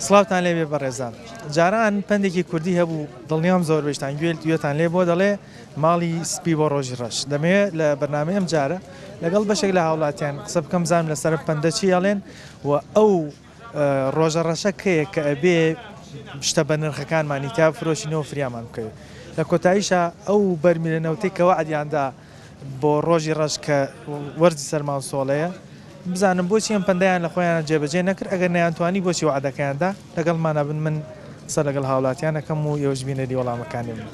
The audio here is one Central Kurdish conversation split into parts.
سڵاوتان لێبێ بەڕێزان جاران پندێکی کوردی هەبوو دڵنیام زۆر بێشتان گوێتان لێ بۆ دەڵێ ماڵی سپی بۆ ڕۆژی ڕەش دەمەوێت لە بەرنامە ئەم جارە لەگەڵ بەشێک لە هاوڵاتیان قسە بکەم زانم لەسەر پندە چی هەڵێن و ئەو ڕۆژە ڕەشە کەیە کە ئەبێ شتە بە نرخەکانمانی تا فرۆشینەوە فریامان بکەوێت لە کۆتاییشە ئەو بەرمیلەنەوتەی کەەوە عادیاندا بۆ ڕۆژی ڕەش کە وەرزی سەرمان سۆڵەیە بزانم بۆچی ئەم پندەیان لە خۆیان جێبەجێ نەکرد ئەگەر نەیانتوانی بۆچی وعدەکەیاندا لەگەڵمانە بن من قسە لەگەڵ هاوڵاتیانەکەم و ئێوەش بینەری وەڵامەکانی من.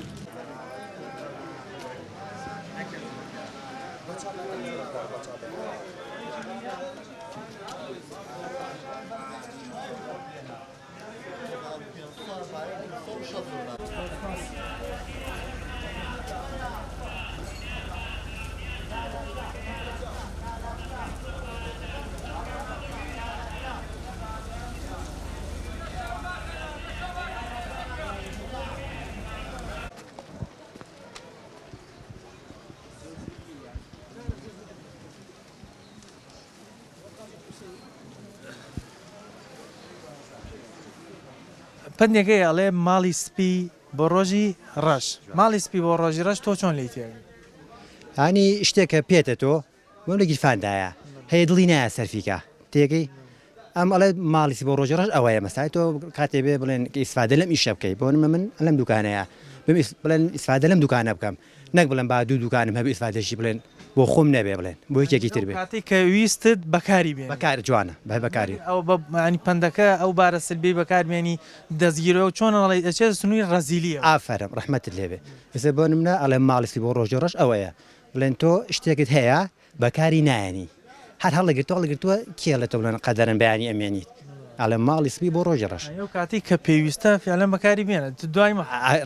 پندێکەی ئەڵێ ماڵی سپی بۆ ڕۆژی ڕەش ماڵی سپی بۆ ڕۆژی ڕەش تۆ چۆن لی تێ هانی شتێکە پێێتە تۆ بۆ لە گیرفاندایە هەیە دڵی نایە سەرفیکە تێگەی ئەم ئەڵێ ماڵی بۆ ڕۆژی ڕەش ئەوەیە مەسای تۆ کاتێ بێ بڵێن ئیسفادە لەم ئیشە بکەی بۆ من لەم دوکانەیە بڵێن ئیسفادە لەم دوکانە بکەم نەک بڵێن با دوو دوکانم هەبێ ئیسفادەشی بڵێن بۆ خۆم نەبێ بڵێن بۆ یەکێکی تر بێ کاتی کە ویستت بەکاری بێ بەکار جوانە بە بەکاری ئەو بەنی پندەکە ئەو بارە سلبی بەکارمێنی دەستگیرەوە چۆن ئەڵێ دەچێت سنووی ڕەزیلیە ئافرم ڕەحمەتت لێبێ ئێستا بۆ نمونە ئەڵێ ماڵی بۆ ڕۆژی ڕەش ئەوەیە بڵێن تۆ شتێکت هەیە بەکاری نایەنی هەر هەڵەگرتووە کێ لە تۆ بڵێن قەدەرن بەیانی ئەمێنیت ئەڵێ ماڵی سپی بۆ ڕۆژی ڕەش ئەو کاتی کە پێویستە فعلەن بەکاری بێنێت دوای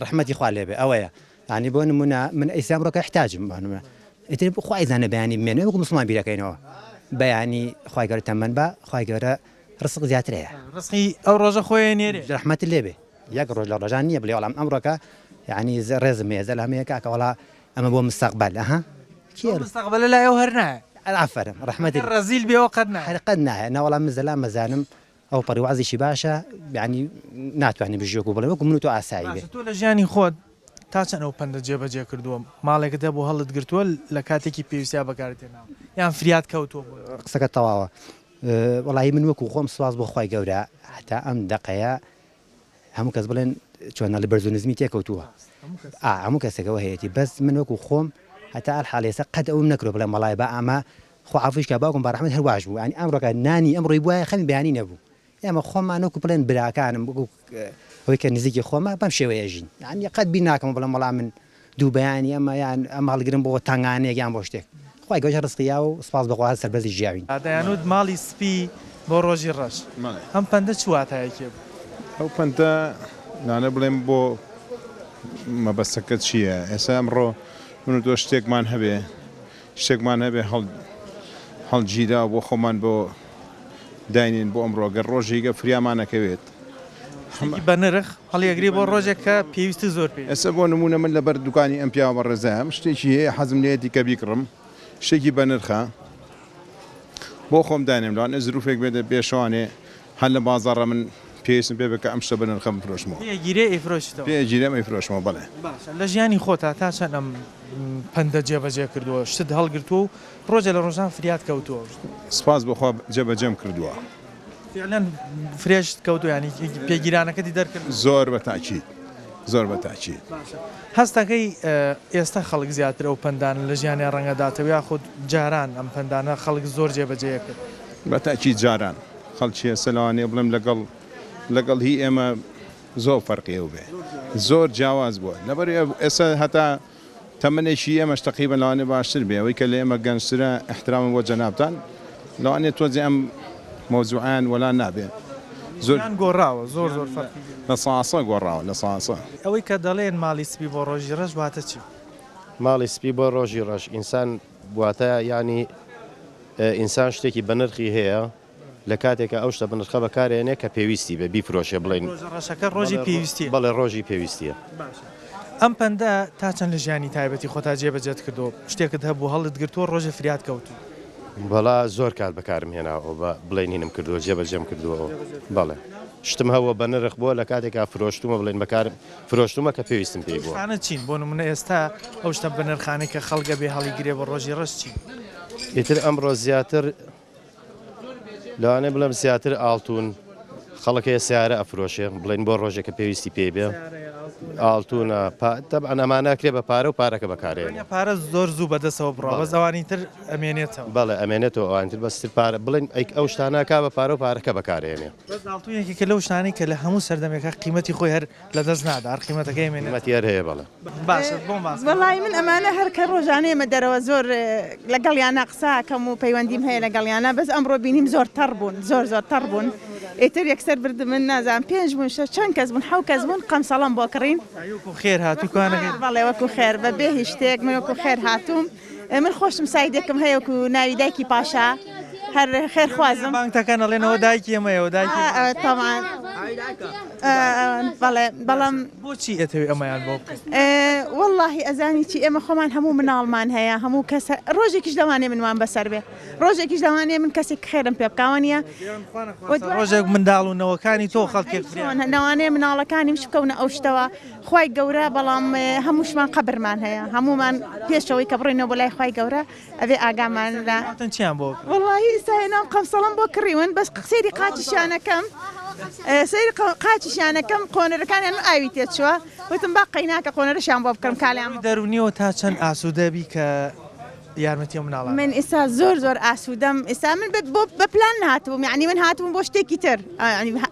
ڕەحمەتی خوا لێبێ ئەوەیە ینی بۆ نمونە من ئەیسام ڕۆکە احتاجم بانمە ئیتر خوای زانە بەیانی بمێنێ وەکو مسلمان بیرەکەینەوە بەیانی خوای گەورە تەمەن بە خوای گەورە ڕزق زیاترەیە ڕزقی ئەو ڕۆژە خۆیان نێرێ ڕەحمەتی لێبێ یەک ڕۆژ لە ڕۆژان نییە بڵێ وەڵام ئەمڕۆکە یعنی ڕێزم هێزە لە هەمەیە کاکە وەڵا ئەمە بۆ مستەقبەل ئەها مستەقبەلە لای ئەو هەر نایە ئافرم ڕەحمەتی ڕەزیل بێەوە قەت قەت نایە ناوەڵام مزەلا مەزانم ئەو پەریوازیشی باشە ینی ناتوانانی بژێک و بڵێ وەکو من و تۆ ئاسایی بێ تۆ لە ژیانی خۆت تا چەند ئەو پندە جێبەجێ کردووە ماڵێکەکە بۆ هەڵت گرتووە لە کاتێکی پێویستیا بەکارتێناوە یان فریات کەوتووە قسەکە تەواوە وەڵی من وەکو خۆم سواز بۆ خۆی گەورە هەتا ئەم دقەیە هەموو کەس بڵێن چۆنە لە بەرزونزمی تێکەوتووە هەموو کەسێکەوە هەیەی بەس من وەکو خۆم هەتا حالێسە قەت ئەوم نەکرۆ بڵێ مەڵای بە ئەمە خۆ عافیشکە باوکم بەڕەحمەت هەرواش بوو ئەنی ئەمڕۆکە نانی ئەمڕۆی بووایە خەمی بەیانی نەبوو ئێمە خۆمان وەکو بڵێن براکانم وەکو ئەوەی کە نزیکی خۆمە بەم شێوەیە ژین ینی قەت بی ناکەم بڵێم وەڵام من دوو بەیانی ئەمە یان ئەم هەڵگرم بۆ تەنگانەیەک یان بۆ شتێک خی گەۆژە ڕستقیا و سپاس بەخوا سەربەرزی ژیاوین دەیانوت ماڵی سپی بۆ ڕۆژی ڕەش ئەم پندە چواتایەکێ ئەو پندە نانە بڵێم بۆ مەبەستەکە چییە ئێستا ئەمڕۆ من و تۆ شتێکمان هەبێ هەڵگیرا بۆ خۆمان بۆ داینین بۆ ئەمڕۆگە ڕۆژێکە فریامانەکەوێت بە نرخ هەڵیەگری بۆ ڕۆژێک کە پێویستی زۆر پێ ئێستا بۆ نمونە من لەبەر دوکانی ئەم پیاوە بەڕێزەم شتێکی هەیە حەزم لێتی کە بیکڕم شتێکی بە نرخە بۆ خۆم داینم لاوانێ زروفێک بێتە پێشوانێ هەر لە بازاڕە من پێویستم پێ بکە ئەم شتە بە نرخە بفرۆشمەوە پێگیرێ ئەیفرۆشتەوە پێگیرێم ئەیفرۆشمەوە بەڵێ لە ژیانی خۆتا تا چەند ئەم پندە جێبەجێ کردووە شت هەڵگرتووە و ڕۆژە لە ڕۆژان فریات کەوتووە سپاس بەخوا جێبەجێم کردووە فعلەن فرێشت کەوتو ینی پێگیرانەکەتی دەرکرد زۆر بە تاکید هەستەکەی ئێستا خەڵک زیاتر ئەو پندان لە ژیانی ڕەنگەداتەوە یا خودت جاران ئەم پندانە خەڵک زۆر جێبەجێ کرد بە تاکید جاران خەڵکی سەلوانێ بڵێم لەگەڵ هی ئێمە زۆر فەرقیەوە بێ زۆر جیاواز بووە لەبەر ئێستا هەتا تەمەنێکی ئێمەش تەقریبەن لەوانێ باشتر بێ ئەوەی کە لە ئێمە گەنجترە احترامم بۆ جەنابتان لەوانێت تۆزی ئەم مۆزوعیان وەلا نابێ زۆر گۆڕاوە زۆر لە ساسە گۆڕاوە لە ساسە ئەوەی کە دەڵێن ماڵی سپی بۆ ڕۆژی ڕەش واتە چی ماڵی سپی بۆ ڕۆژی ڕەش ئینسان بواتە ینی ئینسان شتێکی بە نرخی هەیە لە کاتێکە ئەو شتە بە نرخە بەکارێنێ کە پێویستی بە بیفرۆشێ بڵێن ڕەشەکە ڕۆژی پێویستی بەڵێ ڕۆژی پێویستیە ئەم پندە تا چەند لە ژیانی تایبەتی خۆتا جێبەجێت کردو شتێکت هەبوو هەڵت گرتووە ڕۆژە فریات کەوتو بەڵا زۆر کات بەکارم هێناوە بە بڵێنینم کردووە جێبەجێم کردووە بەڵێ شتم هەوە بە نرخ بووە لە کاتێکا فرۆشتومە بڵێن بەکارم فرۆشتومە کە پێویستم پێی بووە. شتانە چین بۆ نمونە ئێستا ئەو شتە بە نرخانەی کە خەڵگە بێ هەڵیگرێ بە ڕۆژی ڕەش چی؟ ئیتر ئەمڕۆ زیاتر لەوانێ بڵێم زیاتر ئاڵتون خەڵک هەیە سیارە ئەفرۆشێ بڵێن بۆ ڕۆژێکە پێویستی پێ بێ ئاڵتونە تەبعەن ئەمانەکرێ بە پارە و پارەکە بەکارێنێ. پارە زۆر زوو بەدەستەوە بڕۆ بەس ئەوانی تر ئەمێنێتەوە. بەڵێ ئەمێنێتەوە ئەوانتر بەستر پارە بڵێن ئەو شتانەکە بە پارە و پارەکە بەکارێنێ. بەس ئاڵتوونێکی کە لەو شتانەی کە لە هەموو سەردەمێکە قیمەتی خۆی هەر لە دەست نادا قیمەتەکەی مێنێت. قیمەتی هەر هەیە بەڵێ. باشە بۆم باس. وەڵای من ئەمانە هەرکە ڕۆژانەیەمە دەرەوە زۆر لەگەڵیانە قساکەم و پەیوەندیم هەیە لەگەڵیانە بەس ئەمڕۆ بینیم زۆر تەڕ بوون زۆر تەڕ بوون. ئیتر یەکسەر برد من نازانم 5 بوون چەند کەس بوون 7 کەس بوون قەمسەڵام بۆ کڕین. خێر هاتووکانەکە بەڵێ وەکو خێر بە بێ هیچ شتێک من وەکو خێر هاتووم من خۆشم سایدێکم هەیە وەکو ناوی دایکی پاشا هەر خێر خوازم بانکتەکان ئەڵێنەوە دایکی ئێمەیەوە دایکی تەمان بەڵێ بەڵام بۆچی ئەتەوێ ئەمەیان بۆ بکەیت؟ واللهی ئەزانی چی ئێمە خۆمان هەموو مناڵمان هەیە هەموو کەس ڕۆژێکیش دەوانێ منوان بەسەر بێ ڕۆژێکیش دەوانێ من کەسێک خێرم پێ بکوانە ڕۆژێک منداڵونەوەکانی تۆ خەڵکێک نەوانێ مناڵەکانیم بکەونە ئەو شتەوە خی گەورە بەڵام هەمووشمان قبرمان هەیە هەمومان پێشەوەی کە بڕینەوە بۆ لای خی گەورە ئەوێ ئاگامان لە چیان بۆ واللهی ئێستاهێنام قەمسەڵم بۆ کڕیون بەس قسەیری قاچیشانەکەم سەیری قاچیشانەکەم قۆنەرەکانیان ئاوی تێچووە وتم با قەیناکە قۆنەرەشان بۆ بکەم کالیان دەرونیەوە تا چەند ئاسوودەبی کە یارمەتی مناڵ من ئێستا زۆر ئاسوودەم ئێستا من بە پلان هاتبووم یعنی من هاتبووم بۆ شتێکی تر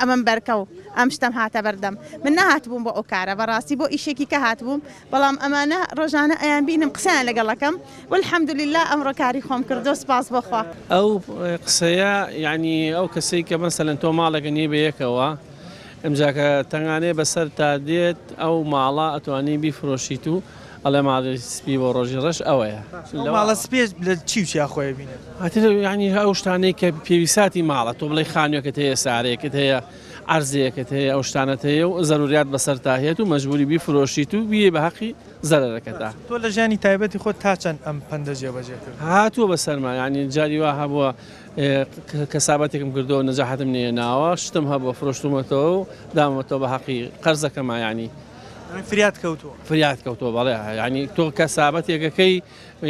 ئەمەم بەرکەو ئەم شتم هاتە بەردەم من نهاتبووم بۆ ئەو کارە بەڕاستی بۆ ئیشێکی کە هاتبووم بەڵام ئەمانە ڕۆژانە ئەیان بینم قسەیان لەگەڵەکەم والحەمدولله ئەمڕۆ کاری خۆم کردو سپاس بۆخوا ئەو قسەیە یعنی ئەو کەسەی کە مەسەلەن تۆ ماڵێکە نیە بەیەکەوە ئەمجاکە تەنگانەیە بەسەر تا دێت ئەو ماڵە ئەتوانی بیفرۆشیت و ئەڵێ ماڵی سپی بۆ ڕۆژی ڕەش ئەوەیە ماڵە سپێ لە چی خۆی بینێت هاتر ینی ئەو شتانەی کە پێویستی ماڵە تۆ بڵێ خانوێکت هەیە سارەیەکت هەیە ئارزەیەکت هەیە ئەو شتانت هەیە و زەروریات بەسەر تاهێت و مەجبوری بیفرۆشیت و بیێ بە حەقی زەرەکەتا تۆ لە ژیانی تایبەتی خۆت تا چەند ئەم پەندە جێبەجێ کرد هاتووە بەسەرما ینی جاری وا هەبووە کەسابەتێکم کردەوە نەجاحتم نێناوە شتم هەبووە فرۆشتومەتەوە و دامەتەوە بە حەقی قەرزەکەمە ینی فریات کەوتووە فریات کەوتەوە بەڵێ ینی تۆ کەسابەتێکەکەی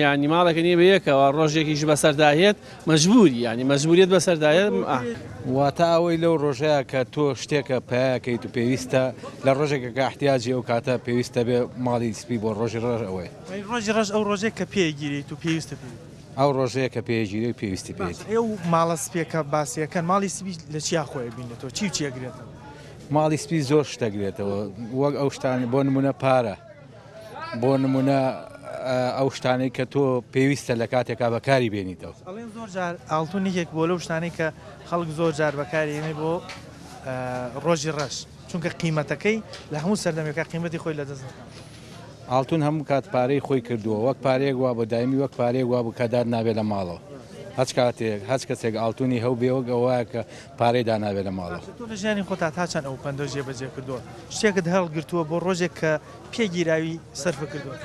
ینی ماڵێکە نیە بەیەکەوە ڕۆژێکیش بەسەرداهێت مەجبوری ینی مەجبوریت بەسەرداهێت واتە ئەوەی لەو ڕۆژەیە کە تۆ شتێکە پایەکەیت و پێویستە لە ڕۆژێکە کە احتیاجی ئەو کاتە پێویستە بێ ماڵی سپی بۆ ڕۆژی ڕۆژ ئەوەی ڕۆژی ڕۆژ ئەو ڕۆژێک کە پێگیریت و پێویستە پێ ئەو ڕۆژەیە کە پێگیری و پێویستی پێێت ئێو ماڵە سپێکە باسیەکەن ماڵی سپی لە چیا خۆی بینێتەوە چی چیەگرێتەوە ماڵی سپی زۆر شتەگرێتەوە وەک ئەو شتانی بۆ نمونە پارە بۆ نمونە ئەو شتانەی کە تۆ پێویستە لە کاتێکا بەکاری بێنیتەوە ئەڵێن زۆر جار ئاڵتونێک بۆ لەو شتانەی کە خەڵک زۆر جار بەکارێنێ بۆ ڕۆژی ڕەش چونکە قیمەتەکەی لە هەموو سەردەمێکە قیمەتی خۆی لەدەست ئاڵتون هەموو کات پارەی خۆی کردووە وەک پارەیەک وا بە دایمی وەک پارەیەک وا بوو کەدار نابێت لە ماڵەوە هەچ کاتێک هەچ کەسێک ئاڵتونی هەو بێوەک ئەوەیە کە پارەی دانابێت لە ماڵەوە تۆ لە ژیانی خۆ تا چەند ئەو پەندە جێبەجێ کردووە شتێکت هەڵگرتووە بۆ ڕۆژێک کە پێگیراوی سەرف کردووە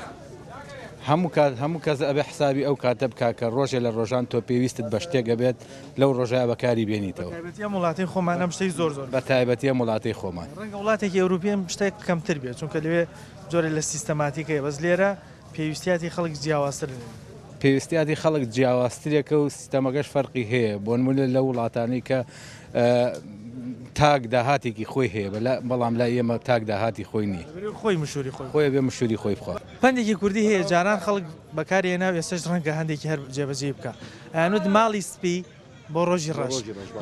هەموو کەس ئەبێ حسابی ئەو کاتە بکا کە ڕۆژێ لە ڕۆژان تۆ پێویستت بە شتێکە بێت لەو ڕۆژای بەکاری بێنیتەوە وڵاتی خۆمان ئەم شتەی زۆر بە تایبەتیە وڵاتی خۆمان ڕەنگە وڵاتێکی ئەوروپیان شتێک کەمتر بێت چونکە لەوێ جۆرە لە سیستەماتیکەیە بەس لێرە پێویستیاتی خەڵک جیاوازتر پێویستیاتی خەڵک جیاوازترێکە و سیستەمەکەش فەرقی هەیە بۆ نمونە لە وڵاتانی کە تاک داهاتێکی خۆی هەیە بەڵام لای ئێمە تاک داهاتی خۆی نییە خۆی مشوری خۆی بێ مشوری خۆی بخوا پندێکی کوردی هەیە جاران خەڵک بەکارێنا ئێستش ڕەنگە هەندێکی هەر جێبەجێ بکە ئەنوت ماڵی سپی بۆ ڕۆژی ڕەش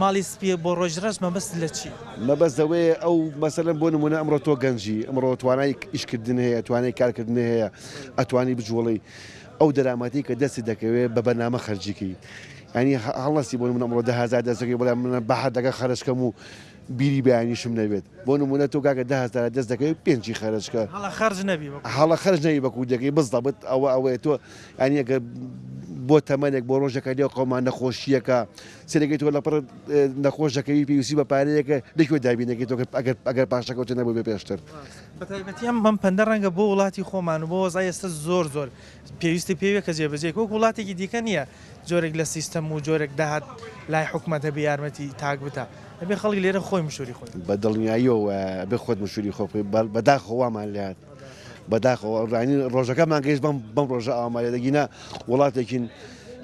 ماڵی سپیە بۆ ڕۆژ ڕەش مەبەست لە چی مەبەستەوەی ئەو مەسەلەن بۆ نمونە ئەمڕۆ تۆ گەنجی ئەمڕۆ توانای ئیشکردن هەیە توانای کارکردن هەیە ئەتوانی بجوڵی ئەو دەرامەتی کە دەستی دەکەوێت بە بەنامە خەرجیکی ینی هەڵەسی بۆ نمونە ئەمڕۆ 10,000 دەستەکەی بەڵام منە بەحەدەکە خەرجکەم و بیری بەیانیشم نەبێت بۆ نمونە تۆ کاکە 10,000 دەست دەکەوێت 5 خەرجکە خەرج نەبی هەڵە خەرج نەبی بە کوودەکەی بزدەبت ئەوەیە تۆ ینی ئەگەر بۆ تەمەنێک بۆ ڕۆژەکە لێو قەومان نەخۆشیەکە سێنەکەی تۆ لەپڕ نەخۆشەکەی پێویستی بە پارەیەکە لەکوێ دابینەکەی تۆ ئەگەر پاشەکەوتە نەبوو بێ پێشتر بەتایبەتی ئەم پەندە ڕەنگە بۆ وڵاتی خۆمان و بۆ وەزای ئێستا زۆر پێویستی پێوێ کە جێبەجێ وەک وڵاتێکی دیکە نییە جۆرێک لە سیستەم و جۆرێک داهات لای حکوومەتە بە یارمەتی تاک بتە ئەبێ خەڵک لێرە خۆی مشوری خۆی بە دڵنیاییەوە بێ خۆت مشوری خۆ بەداخەوامان لات بەداخەوە ڕانی ڕۆژەکەمان گەیشت بەم ڕۆژە ئامادە دەگینە وڵاتێکین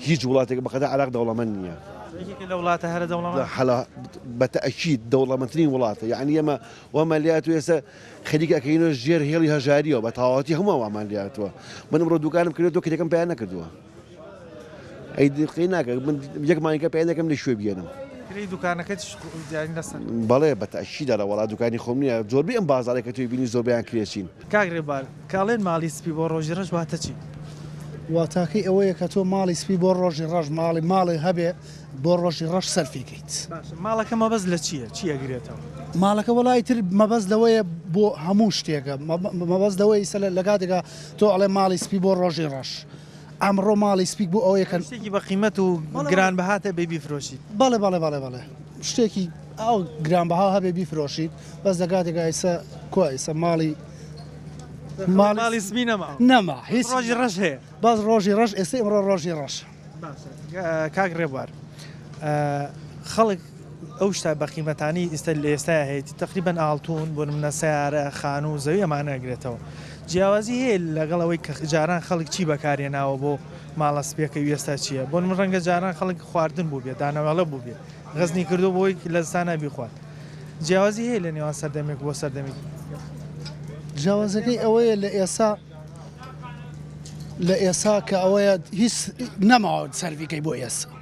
هیچ وڵاتێک بەقەدا عراق دەوڵەمەند نییە لە وڵاتە هەرە دەوڵەمەند بەتەئەکید دەوڵەمەندترین وڵاتە یعنی ئەمە وەمەلیات و ئێستا خەریکەکەینەوە ژێر هێڵی هەژاریەوە بە تەواوەتی هەموو ئەمانلیاتوە من ئەمڕۆ دوکانم کردێتەوە کتێکم پێیان نەکردووە ئەی دقی ناکە من یەکمانیکە پێیان دەکەم لە شوێ بێنم دوکانەکەت لەسەر بەڵێ بەتەشیدا وڵات دوکانی خۆم نییە زۆربەی ئەم بازارێکە توی بینی زۆربیان کرێچین کاگرێبال کاڵێن ماڵی سپی بۆ ڕۆژی ڕەش واتە چی واتاکەی ئەوەیە کە تۆ ماڵی سپی بۆ ڕۆژی ڕەش ماڵی هەبێ بۆ ڕۆژی ڕەش سەرفیکەیت ماڵەکە مەبەست لە چییە چی ئەگرێتەوە ماڵەکە وڵای تر مەبەست لەوەیە بۆ هەموو شتێکە مەبەست لەوەی لە کاتێکە تۆ ئەڵێ ماڵی سپی بۆ ڕۆژی ڕەش ئەمڕۆ ماڵی سپیک بۆ ئەوەیە کە شتێکی بە قیمەت و گران بەهاتە بێ بیفرۆشیت بەڵێ شتێکی ئەو گرانبەها هەبێ بیفرۆشیت بەس دەکاتێکە ئێستا ئێستا ماڵی سپی نەما هیچ ڕۆژی ڕەش هەیە باز ڕۆژی ڕەش ئێستا ئەمڕۆ ڕۆژی ڕەش کاک ڕێبوار خەڵک ئەو شتا بە قیمەتانی ئێستا لە ئێستای هەیەی تقریبان ئاڵتون بۆ منە سیارە خان و زەوی ئەمانەگرێتەوە جیاوازی هەیە لەگەڵ ئەوەی کە جاران خەڵک چی بەکارێناوە بۆ ماڵە سپێکە وێستا چییە بۆ من ڕەنگە جاران خەڵک خواردن بوو بێت دانەوەڵە بوو بێت غەزنی کردو بۆی لە زستانە بیخوات جیاوازی هەیە لە نێوان سەردەمێک بۆ سەردەمی جیاوازەکەی ئەوەیە لە ئێسا کە ئەوەیە هیچ نەماوە سەرفیکەی بۆ ئێستا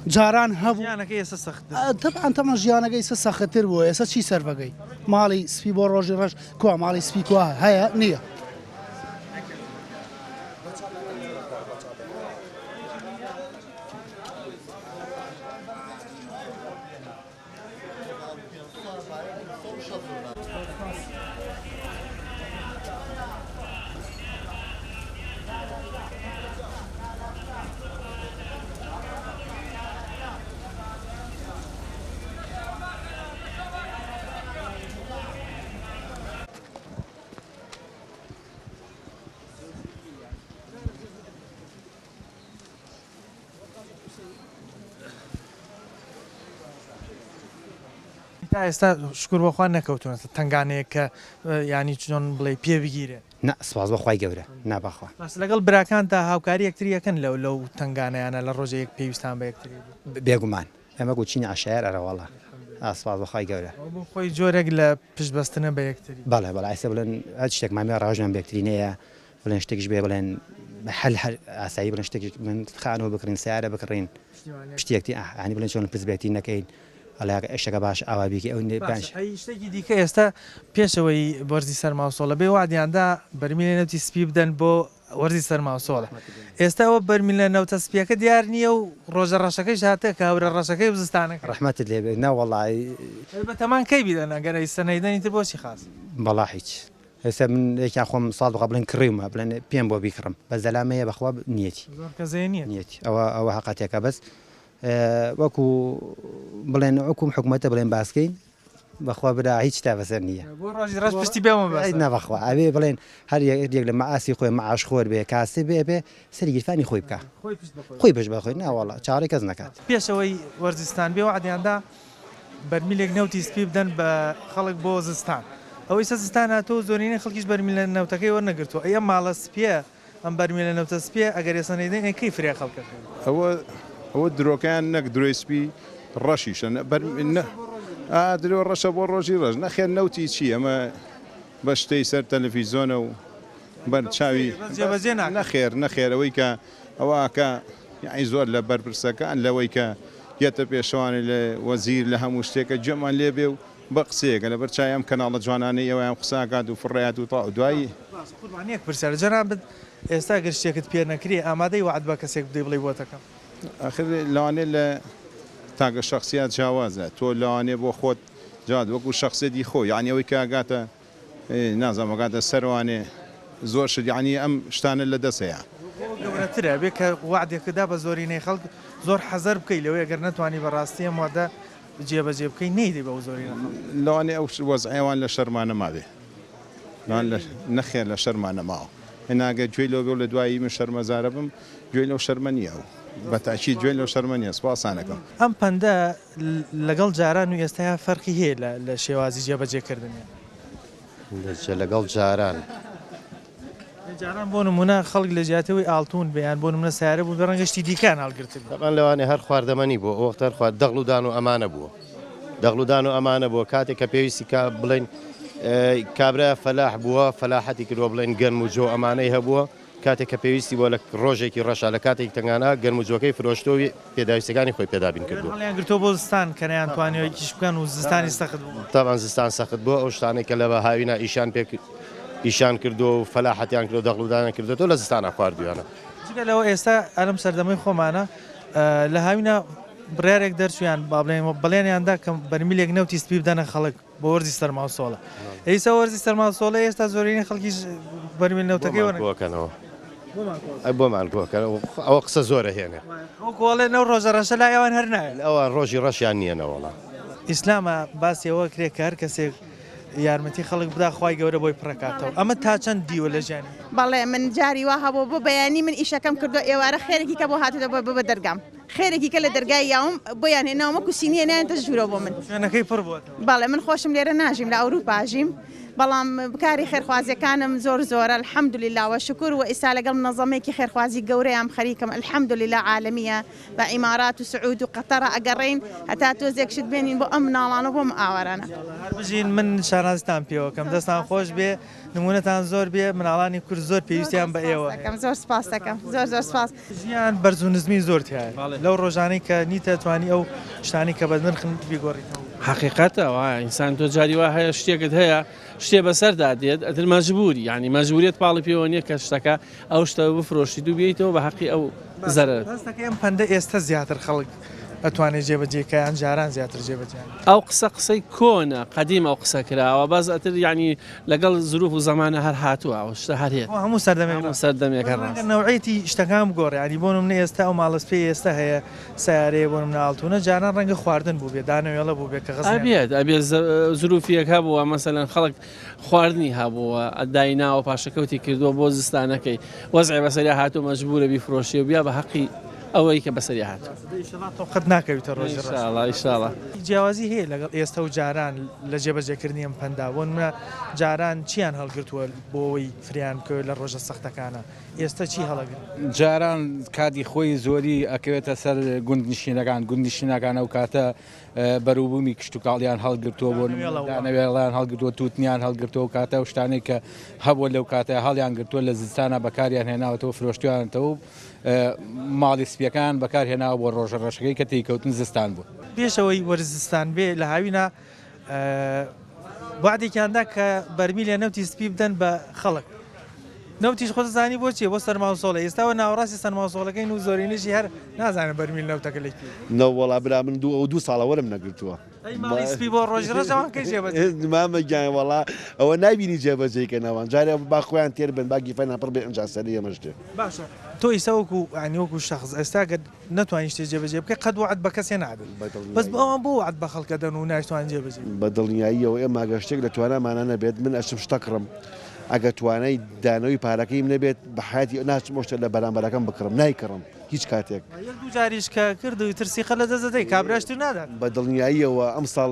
جاران هەبوو ژیانەکەی ئێستا سەخت تەبعاً تەمە ژیانەکەی سەختتر بووە ئێستا چی سەرفەکەی ماڵی سپی بۆ ڕۆژی ڕەش کوا ماڵی سپی کوا هەیە نییە تا ئێستا شکر بەخوا نەکەوتونەتە تنگانەیە کە ینی چۆن بڵێ پێ بگیرێ سپاس بەخوای گەورە نابەخوا بەس لەگەڵ براکان تا هاوکاری یەکتریەکەن لەو تنگانەیانە لە ڕۆژەیەک پێویستان بە یەکتری بێگومان ئەمە گوچینی عشار ئەرەوەڵە سپاس بەخوای گەورە خۆی جۆرێک لە پشتبەستنە بە یەکتری بەڵێ ئایسە بڵێن هەر شتێک مامی ڕاژیان بێکترینەیە بڵێن شتێکیش بێ بڵێن هەل ئاسایی بڵێن شتێکی من خانەوە بکڕین سیارە بکڕین شتێکتی ئانی بڵێن چۆن پرسبێتی نەکەین ئەشەکە باش ئاوابیکی ئەو شتێکی دیکە ئێستا پێشەوەی وەرزی سەرماوسۆڵە بێ وادیاندا بەرمیلە نەوتی سپی بدەن بۆ وەرزی سەرماوسۆڵە ئێستا ئەوە بەرمیلە نەوتە سپیەکە دیار نییە و ڕۆژە ڕەشەکەیش هاتە کە هەورە ڕەشەکەی بزستانەکە ڕەحمەتت لێبێ ناوەڵی بەتەمان کەی بیدەن ئەگەرەی سەنەیدەنی تر بۆچی خاص بەڵا هیچ ئێستا من یەکیان خۆم ساڵ بخوا بڵێن کڕیمە بڵێن پێم بۆ بیکڕم بە زەلامەیە بەخوا نیەتی نیەتی ئەوە حقاتێکە بەس وەکو بڵێن حکوم حکوومەتە بڵێن باسکەین بەخوا برا هیچ تا بەسەر نییە پشتی بێمە نەبەخوا ئەوێ بڵێن هەر یەک لە مەعاسی خۆی مەعاش خۆر بێ کاسێ بێ سەری گیرفانی خۆی بکە خۆی پێش بەخۆی ناوەڵە چارەی کەس نەکات پێشەوەی وەرزستان بێ وعدیاندا بەرمیلێک نەوتی سپی بدەن بە خەڵک بۆ زستان ئەوەی سەزستان هاتۆ زۆرینەی خەڵکیش بەرمیلە نەوتەکەی وەرنەگرتووە ئەم ماڵە سپیە ئەم بەرمیلە نەوتە سپیە ئەگەر ێسەنەیدەن کەی فرێ خەڵکە ئەوە درۆکیان نەک درۆیسپی ڕەشیشە درۆ ڕەشە بۆ ڕۆژی ڕژ نەخێر نەوتی چی ئەمە بە شتەی سەر تەلەڤیزۆنە و بەر چاوی نەخێر ئەوەی کە ئەوەکە یعنی زۆر لە بەرپرسەکان لەوەی کە یەتە پێشەوانی لە وەزیر لە هەموو شتێکە جەمان لێبێ و بە قسەیەکە لە بەرچای ئەم کەناڵە جوانانەی ئەویان قساکات و فڕێات و تا دوایی قوربانیەک پرسیار جەناب ئێستا گەر شتێکت پێ نەکری ئامادەی وعد بە کەسێک بدەی بڵێ بۆتەکەم آخر لەوانێ لە تاگە شخصیات جیاوازە تۆ لەوانێ بۆ خۆت جاد وەکو شخصێتی خۆ یعنی ئەوەی کاگاتە نازانمەگاتە سەروانێ زۆر شت یعنی ئەم شتانە لە دەستەیە گەورەترە بێ کە وعدێکدا بە زۆرینەی خەڵک زۆر حەزەر بکەی لەوەی گەر نەتوانی بەڕاستی ئەم وادە جێبەجێ بکەی نەیدی بەو زۆرینە لەوانێ ئەو وەزعیوان لە شەرمانە مابێ نەخێر لە شەرمانە ماوە هێناگە گوێی لەو بێ لە دوایی من شەرمەزارە بم گوێی لەو شەرمە نییە و بەتاکی گوێی لەو شەرمە نیە سوپاسانەکەم ئەم پەندە لەگەڵ جاران و ئێستا فەرقی هەیە لە شێوازی جێبەجێکردنی لەگەڵ جاران جاران بۆ نمونە خەڵک لە جیاتەوەی ئاڵتون بەیان بۆ نمونە سیارە بوو بەڕەنگەشتی دیکان هەڵگرت تەمان لەوانێ هەر خواردەمەنی بوو ئەو وەختە خوارد دەغڵودان و ئەمانە بووە دەغڵودان و ئەمانە بووە کاتێک کە پێویستی کا بڵێن کابرا فەلاح بووە فەلاحەتی کردووە بڵێن گەرم و جۆ ئەمانەی هەبووە کاتێک کە پێویستی بۆ لە ڕۆژێکی ڕەشا لە کاتێک تەنگانە گەرم و جۆکەی فرۆشتەوەی پێداویستەکانی خۆی پێدابین کردووە هەڵیان گرتۆ بۆ زستان کە نەیانتوانیەوەیکیش بکەن و زستانی سەخت بوو تاوان زستان سەخت بووە ئەو شتانێک کە لەوە هاوینە ئیشان کردو و فەلاحەتیان کردو دەغڵودانە کردوەوە لە زستانە خواردویانە جگە لەوە ئێستا ئەلم سەردەمەی خۆمانە لە هاوینە بڕارێک دەرچویان بڵێنیاندا کە بەرمیلێک نەوتی سپی بدەنە خەڵک بۆ وەرزی سەرماوسۆڵە ئێستا وەرزی سەرماوسۆڵە ئێستا زۆرینی خەڵکیش بەرمیل نەوتەکەی وەکەنەوە بۆمان کۆکەن ئەوە قسە زۆرە هێنێ وەکوڵێ نەو ڕۆژە ڕەشە لا ئەوان هەر نایە ئەوان ڕۆژی ڕەشیان نییەنەوەڵە ئیسلامە باسیەوە کرێک کە هەر کەسێک یارمەتی خەڵک بدا خی گەورە بۆی پڕکاتەوە ئەمە تا چەند دیوە لە ژیانی بەڵێ من جاری وا هەبوو بۆ بەیانی من ئیشەکەم کردو ئێوارە خێرێکی کە بۆ هاتووە بە دەرگام خێرێکی کە لە دەرگای یاوم بۆیان هێناومە کوسینیە نایەنتە ژوورە بۆ من شوێنەکەی پڕ بووە بەڵێ من خۆشم لێرە ناژیم لە ئەوروپاژیم بەڵام بکاری خێرخوازیەکانم زۆرە الحەمدولله و شکر و ئیسا لەگەڵ منەظەمێکی خێرخوازی گەورەیان خەریکم الحەمدولله عالمیە بە ئیمارات و سعود و قەتەرە ئەگەڕین هەتا تۆزێکشت بێنین بۆ ئەم مناڵانە بۆ ئاوارانە بژین من شارازتان پێوە کەم دەستان خۆش بێ نمونەتان زۆر بێ مناڵانی کورد زۆر پێویستیان بە ئێوە زۆر سپاس دەکەم زۆر سپاس ژیان بەرز و نزمی زۆر تایە لەو ڕۆژانەی کە نیتە توانی ئەو شتانی کە بە نرخن بیگۆڕیتەوە حقیقەتەوە ئینسان تۆ جاری وا هەیە شتێکت هەیە شتێ بەسەردا دێت ئەتر مەجبوری ینی مەجبوریت پاڵی پێوە نییە کە شتەکە ئەو شتە بفرۆشیت و بێیتەوە بە حەقی ئەو زەرەر دەستەکە ئەم پەندە ئێستا زیاتر خەڵک ئەتوانێت جێبەجێکیان جاران زیاتر جێبەجیان ئەو قسەی کۆنە قەدیم ئەو قسە کراوە باز ئەتر ینی لەگەڵ زروف و زمانە هەر هاتووە ئەو شتە هەرێت هەموو سەردەمێکە ڕاست نەوعیتی شتەکان بگۆڕ ینی بۆ منە ئێستا ئەو ماڵسپی ئێستا هەیە سیارەیە بۆ مناڵتونە جاران ڕەنگە خواردن بوو بێ دانەوێڵە بوو بێ کە ئەبێت زروفیەک هەبووە مەسەلەن خەڵک خواردنی هەبووە ئەدایناوە پاشەکەوتی کردووە بۆ زستانەکەی وەزعی بەسەری هاتوو مەجبورە بیفرۆشی و بیا بە حەقی ئەوەی کە بەسەری هاتوو قەت ناکەویتە ڕۆژ ئیشاڵڵا جیاوازی هەیە لەگەڵ ئێستا و جاران لە جێبەجێکردنی ئەم پەندا بۆ منە جاران چیان هەڵگرتووە بۆەوەی فریان کرد لە ڕۆژە سەختەکانە ئێستا چی هەڵەگرن جاران کاتی خۆی زۆری ئەکەوێتە سەر گوندنشینەکان ئەو کاتە بەروبوومی کشتتوکاڵیان هەڵگرتووە بۆ نەوێڵیان هەڵگرتووە تووتنیان هەڵگرتەوە کاتە و شتانێک کە هەبووە لەو کاتە هەڵیان گرتووە لە زستانە بەکاریان هێناوەتەوە فرۆشتیانەوە ماڵی سپیەکان بەکارهێناوە بۆ ڕۆژە ڕەشەکەی کە تێککەوتن زستان بوو پێشەوەی وەرزستان بێ لە هاوینە وعدێکیاندا کە بەرمی لە نەوتی سپی بدەن بە خەڵک نەوتیش خۆزانی بۆچی بۆ سەرماوسۆڵە ئێستاوە ناوەڕاستی سەرماوسۆڵەکەی و زۆرینەشی هەر نازانێت بەرمیل نەوتەکە لێکی نەوەڵا برا من دو ساڵە وەرم نەگرتووە سپی بۆ ڕۆژی ڕەشەوان کەی مامەگیان وڵا ئەوە نبینی جێبەجێکە ناوان جارێ با خۆیان تێر بن باگی فەن پڕ بێ ئەنجا سەری ئەمەشتێ باشە تۆ ئیسەوەکو ئەنیوەکو شخص ئێستا کە ناتوانین شتێ جێبەجێ بکە قەت وعد بە کەسێ نادن بەس ئەوان بۆ وعد بە خەڵکە دەن و نایتوان جێبەجێ بە دڵنیاییەوە ئێمە گەشتێک لە توانامانە نەبێت من ئەشم شتەکڕم ئەگە توانای دانەوەی پارەکەیم نەبێت بە حیاتی ناچم شتە لە بەرامبەرەکەم بکڕم نایکڕم هیچ کاتێک دوو جاریش کە کرد و ترسیقە لە دەزەدەی کابراشتر نادات بە دڵنیاییەوە ئەم ساڵ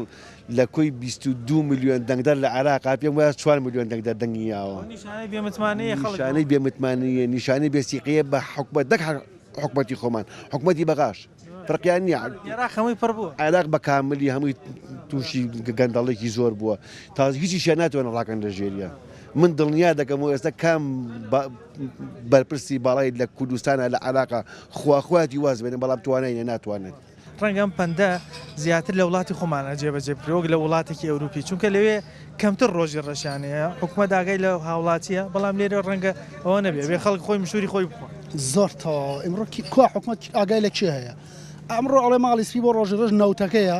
لە کۆی 22 میلیۆن دەنگدەر لە عراقا پێم وایە 4 میلیۆن دەنگدەر دەنگیاوە نیشانەی بێمتمانیە نیشانەی بێسیقیە بە حکومەت دەک حکومەتی خۆمان حکومەتی بەغاش فرقیان نییە خەمەی پڕ بووە عراق بە کاملی هەمووی تووشی گەندەڵێکی زۆر بووە تا هیچی شە ناتوانە ڕاکەن لە ژێریە من دڵنیا دەکەم و ئێستا کام بەرپرسی باڵای لە کوردستانە لە عراقا خواخواتی واز بێنێ بەڵام توانای ناتوانێت ڕەنگەم پەندە زیاتر لە وڵاتی خۆمانە جێبەجێ پرۆگ لە وڵاتێکی ئەوروپی چونکە لەوێ کەمتر ڕۆژی ڕەشانەیە حکومەت داگای لە هاوڵاتیە بەڵام لێرە ڕەنگە ئەوە نەبێ بێ خەڵک خۆی مشوری خۆی بخۆ زۆر تەواو ئمڕۆ کوا حکومەت ئاگای لە چی هەیە ئەمڕۆ ئەڵێ ماڵی سپی بۆ ڕۆژی ڕۆژ نەوتەکەیە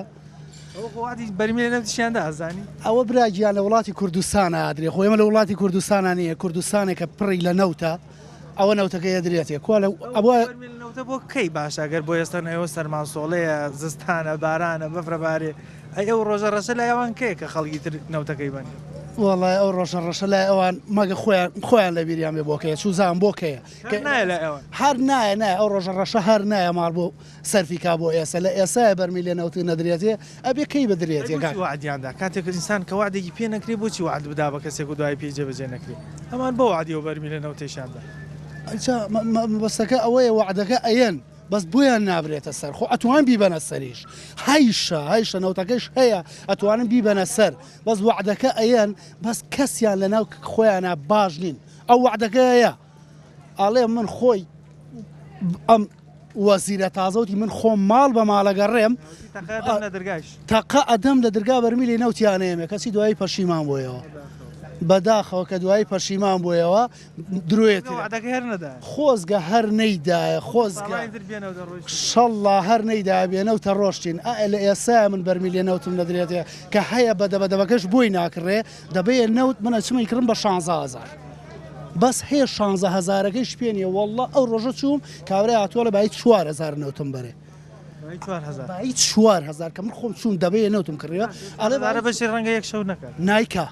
بەرمی لە نەوتیشیاندا ئازانی ئەوە براگیان لە وڵاتی کوردستانە ئادرێ خۆ ئێمە لە وڵاتی کوردستانە نیە کوردستانێکە پڕی لە نەوتە ئەوە نەوتەکەی درێتێ کوا لە ئەوە نەوتە بۆ کەی باش ئەگەر بۆ ئێستا ئێوە سەرماسۆڵەیە زستانە بارانە بەفرەبارێ ئەو ڕۆژە ڕەشە لای ئەوان کەیە کە خەڵکی تر نەوتەکەی بن وڵای ئەو ڕۆژە ڕەشە لای ئەوان مەگە خۆیان لە بیریان بێ بۆکەیە سوزان بۆکەیە نایە لە ئەوە هەر نایە نایە ئەو ڕۆژە ڕەشە هەر نایە ماڵ بۆ سەرفیکا بۆ ئێستا لە ئێسای بەرمی لێ نەوتی نەدرێتێ ئەبێ کەی بەدرێتێ وعدیاندا کاتێک ئینسان کە وعدێکی پێ نەکرێ بۆچی وعد بدا بە کەسێک و دوای پێی جێبەجێ نەکرێ ئەمان بۆ وعدی و بەرمی لە نەوتێشاندا بەستەکە ئەوەیە وعدەکە ئەیەن بەس بۆیان نابرێتە سەر خۆ ئەتوان بیبەنە سەریش هەیشە نەوتەکەش هەیە ئەتوانن بیبەنە سەر بەس وعدەکە ئەیەن بەس کەسیان لە ناو خۆیانە باش نین ئەو وعدەکەیە ئاڵێ من خۆی ئەم وەزیرە تازەوتی من خۆم ماڵ بە ماڵەگەڕێم تەقە ئەدەم لە دەرگا بەرمی لێ نەوتیانەیەمێ کەسی دوایی پەشیمان بۆیەوە بەداخەوە کە دوایی پەشیمان بۆیەوە درێت خۆزگە هەر نەیدایە خۆزگە شەڵا هەر نەیدا بێنەوتە ڕۆشتین لە ئێسا من بەرمی لێ نەوتم نەدرێتێ کە هەیە بەدەبەدەبەکەش بۆی ناکڕێ دەبێت نەوت منە چمەی کردم بە 16,000 بەس هەیە 16,000ەکەیش پێنیە وەڵڵا ئەو ڕۆژە چوم کابرای هاتووە لە بای 4,000 نەوتم بەرێ 4,000 کە من خۆم چوون دەبێت نەوتم کڕیوە ئەلێ بەشی ڕەنگە یەک شەو نەکات نایکە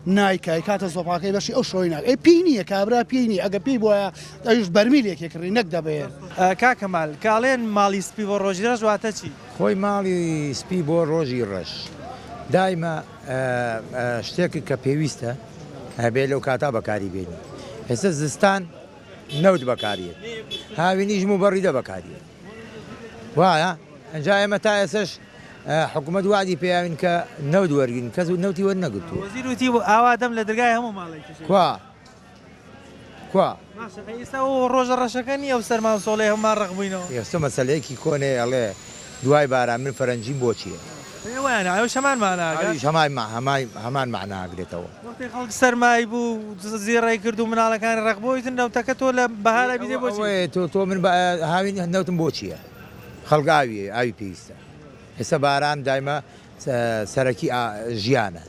نایکای کاتە زۆپاکەی بەشی ئەو شۆی ناک ئەی پێی نییە کابرا پێی نیە ئەگە پێی بۆیە ئەوش بەرمیلێکی کڕی نەک دەبێت کاکەمال کاڵێن ماڵی سپی بۆ ڕۆژی ڕەش واتە چی خۆی ماڵی سپی بۆ ڕۆژی ڕەش دایمە شتێکی کە پێویستە هەبێ لەو کاتا بەکاری بێنی ئێستا زستان نەوت بەکارێت هاوینیش و بەڕیدە بەکارێت وایە ئەنجا ئێمە تا ئێسش حکوومەت وادی پێیاوین کە نەوت وەرگین کەس و نەوتی وەرنەگرتووە وەزیروتی بۆ ئاوادەم لە دەرگای هەموو ماڵێکی کوا ئێستا و ڕۆژە ڕەشەکە نیە و سەرمان سۆڵی هەممان ڕقبووینەوە ئێستا مەسەلەیەکی کۆنێ ئەڵێ دوای باران من فەرەنجیم بۆ چییە شەمان هەمان معناگرێتەوە خەڵک سەرمای بوو زیێڕای کرد و مناڵەکانی ڕقبۆیتن نەوتەکە تۆ لە بەهارە بیدێ بۆ تۆ من هاوین نەوتم بۆ چییە خەڵک ئاوی پێویستە ئێستا باران دایمە سەرەکی ژیانە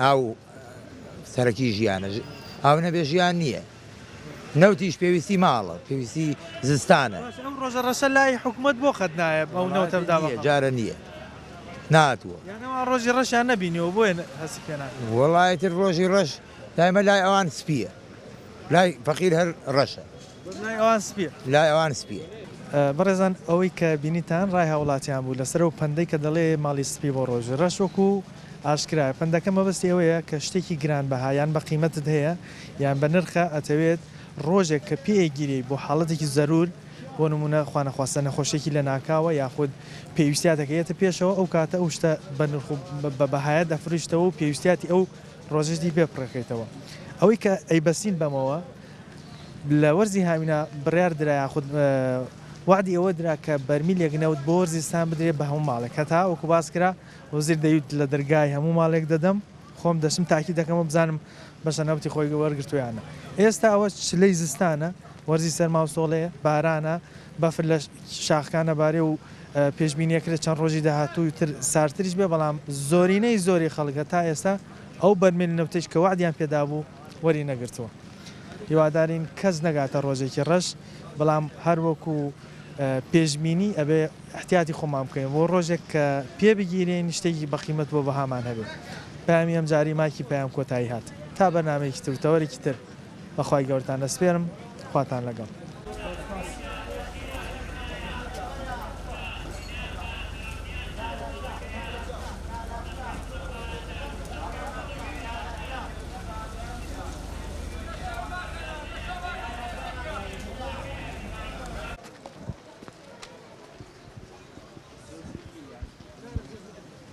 ئاو سەرەکی ژیانە ئاو نەبێ ژیان نییە نەوتیش پێویستی ماڵە پێویستی زستانە ئەم ڕۆژە ڕەشە لای حکوومەت بۆ خەت نایە ئەو نەوتە بداوە جارە نییە ناتوە ڕۆژی ڕەشیان نەبینیەوە بۆیە هەسی پێنا وەڵایەتر ڕۆژی ڕەش دایمە لای ئەوان سپیە لای فەقیر هەر ڕەشە لای ئەوان سپیە بەڕێزان ئەوەی کە بینیتان ڕای هاوڵاتیان بوو لەسەر و پەندەی کە دەڵێ ماڵی سپی بۆ ڕۆژ ڕەشوەکو ئاشکرایە پەندەکە مەبەستی ئەوەیە کە شتێکی گران بەهایان بە قیمەتت هەیە یان بە نرخە ئەتەوێت ڕۆژێک کە پێگیری بۆ حاڵەتێکی زەرور بۆ نمونە خوانەخواستە نەخۆشێکی لە ناکاوە یاخود پێویستیاتەکەیەتە پێشەوە ئەو کاتە ئەو شتە بە بەهایە دەفریشتەوە و پێویستیاتی ئەو ڕۆژەشتی پێپڕەکەیتەوە ئەوەی کە ئەیبەسین بەمەوە لە وەرزی هاوینە بڕیار درا یاخود وعدی ئەوە درا کە بەرمیلێک نەوت بۆ وەرزستان بدرێت بە هەموو ماڵێک هەتا وەکو باس کرا وەزیر دەیوت لە دەرگای هەموو ماڵێک دەدەم خۆم دەشم تاکی دەکەمە بزانم بەشە نەوتی خۆی وەرگرتویانە ئێستا ئەوە چلەی زستانە وەرزی سەرماوسۆڵەیە بارانە بەفر لە شاخکانە بارێ و پێشبینیەکرێت چەند ڕۆژی داهاتووی تر سارتریش بێ بەڵام زۆرینەی زۆری خەڵکە تا ئێستا ئەو بەرمێن نەوتێش کە وعدیان پێدا بوو وەری نەگرتووە هیوادارین کەس نەگاتە ڕۆژێکی ڕەش بەڵام هەروەکو پێشبینی ئەبێ احتیاتی خۆمان بکەین بۆ ڕۆژێک کە پێ بگیرێن شتێکی بەقیمت بۆ بەهامان هەبێت پامی ئەم جاری ماکی پێیان کۆتایی هات تا بەنامەیەکی تر تەوەرێکی تر بەخوای گەورتان دەسپێرم خواتان لەگەڵ